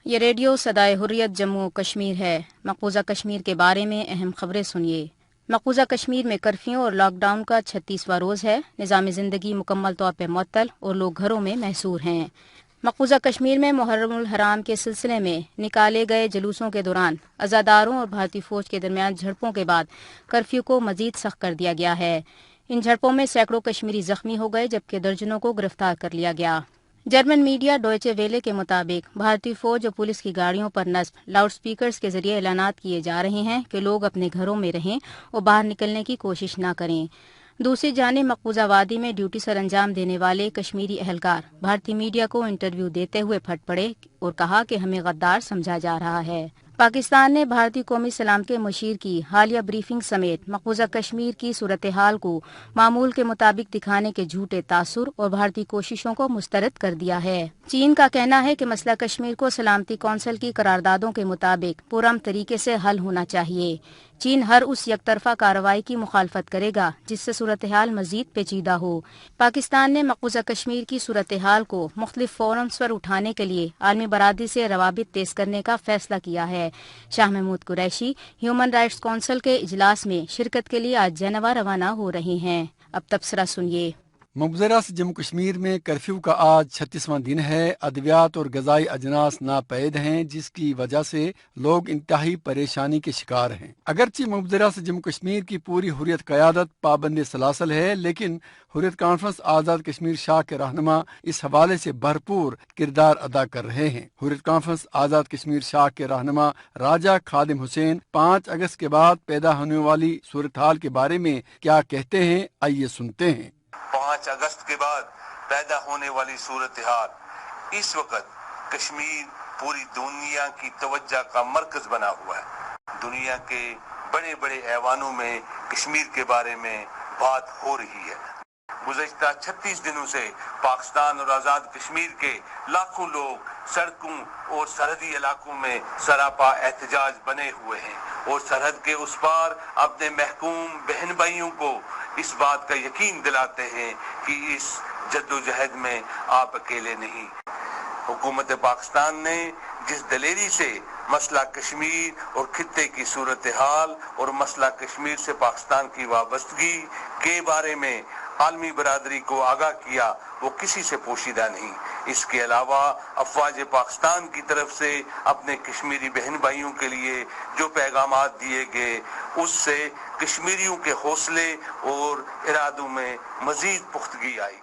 یہ ریڈیو صدائے حریت جموں و کشمیر ہے۔ مقبوضہ کشمیر کے بارے میں اہم خبریں سنیے۔ مقبوضہ کشمیر میں کرفیو اور لاک ڈاؤن کا 36واں روز ہے۔ نظام زندگی مکمل طور پر معطل اور لوگ گھروں میں محصور ہیں۔ مقبوضہ کشمیر میں محرم الحرام کے سلسلے میں نکالے گئے جلوسوں کے دوران عزاداروں اور بھارتی فوج کے درمیان جھڑپوں کے بعد کرفیو کو مزید سخت کر دیا گیا ہے۔ ان جھڑپوں میں سینکڑوں کشمیری زخمی ہو گئے جبکہ درجنوں کو گرفتار کر لیا گیا۔ جرمن میڈیا ڈوئچے ویلے کے مطابق بھارتی فوج اور پولیس کی گاڑیوں پر نصب لاؤڈ سپیکرز کے ذریعے اعلانات کیے جا رہے ہیں کہ لوگ اپنے گھروں میں رہیں اور باہر نکلنے کی کوشش نہ کریں۔ دوسری جانب مقبوضہ وادی میں ڈیوٹی سر انجام دینے والے کشمیری اہلکار بھارتی میڈیا کو انٹرویو دیتے ہوئے پھٹ پڑے اور کہا کہ ہمیں غدار سمجھا جا رہا ہے۔ پاکستان نے بھارتی قومی سلامتی کے مشیر کی حالیہ بریفنگ سمیت مقبوضہ کشمیر کی صورتحال کو معمول کے مطابق دکھانے کے جھوٹے تاثر اور بھارتی کوششوں کو مسترد کر دیا ہے۔ چین کا کہنا ہے کہ مسئلہ کشمیر کو سلامتی کونسل کی قراردادوں کے مطابق پرامن طریقے سے حل ہونا چاہیے۔ چین ہر اس یک طرفہ کارروائی کی مخالفت کرے گا جس سے صورتحال مزید پیچیدہ ہو۔ پاکستان نے مقبوضہ کشمیر کی صورتحال کو مختلف فورمز پر اٹھانے کے لیے عالمی برادری سے روابط تیز کرنے کا فیصلہ کیا ہے۔ Shah Mahmood Qureshi human rights council کے اجلاس میں شرکت کے لیے آج جنیوا روانہ ہو رہے ہیں۔ اب تبصرہ سنیے۔ مقبوضہ ریاست جموں کشمیر میں کرفیو کا آج 36واں دن ہے۔ ادویات اور غذائی اجناس ناپید ہیں جس کی وجہ سے لوگ انتہائی پریشانی کے شکار ہیں۔ اگرچہ مقبوضہ ریاست جموں کشمیر کی پوری حریت قیادت پابند سلاسل ہے لیکن حریت کانفرنس آزاد کشمیر شاہ کے رہنما اس حوالے سے بھرپور کردار ادا کر رہے ہیں۔ حریت کانفرنس آزاد کشمیر شاہ کے رہنما راجہ خادم حسین 5 اگست کے بعد پیدا ہونے والی صورتحال کے بارے میں کیا کہتے ہیں، آئیے سنتے ہیں۔ 5 اگست کے بعد پیدا ہونے والی صورتحال اس وقت کشمیر پوری دنیا کی توجہ کا مرکز بنا ہوا ہے۔ دنیا کے بڑے بڑے ایوانوں میں کشمیر کے بارے میں بات ہو رہی ہے۔ گزشتہ 36 دنوں سے پاکستان اور آزاد کشمیر کے لاکھوں لوگ سڑکوں اور سرحدی علاقوں میں سراپا احتجاج بنے ہوئے ہیں اور سرحد کے اس پار اپنے محکوم بہن بھائیوں کو اس بات کا یقین دلاتے ہیں کہ اس جدوجہد میں آپ اکیلے نہیں۔ حکومت پاکستان نے جس دلیری سے مسئلہ کشمیر اور خطے کی صورتحال اور مسئلہ کشمیر سے پاکستان کی وابستگی کے بارے میں عالمی برادری کو آگاہ کیا وہ کسی سے پوشیدہ نہیں۔ اس کے علاوہ افواج پاکستان کی طرف سے اپنے کشمیری بہن بھائیوں کے لیے جو پیغامات دیے گئے اس سے کشمیریوں کے حوصلے اور ارادوں میں مزید پختگی آئی۔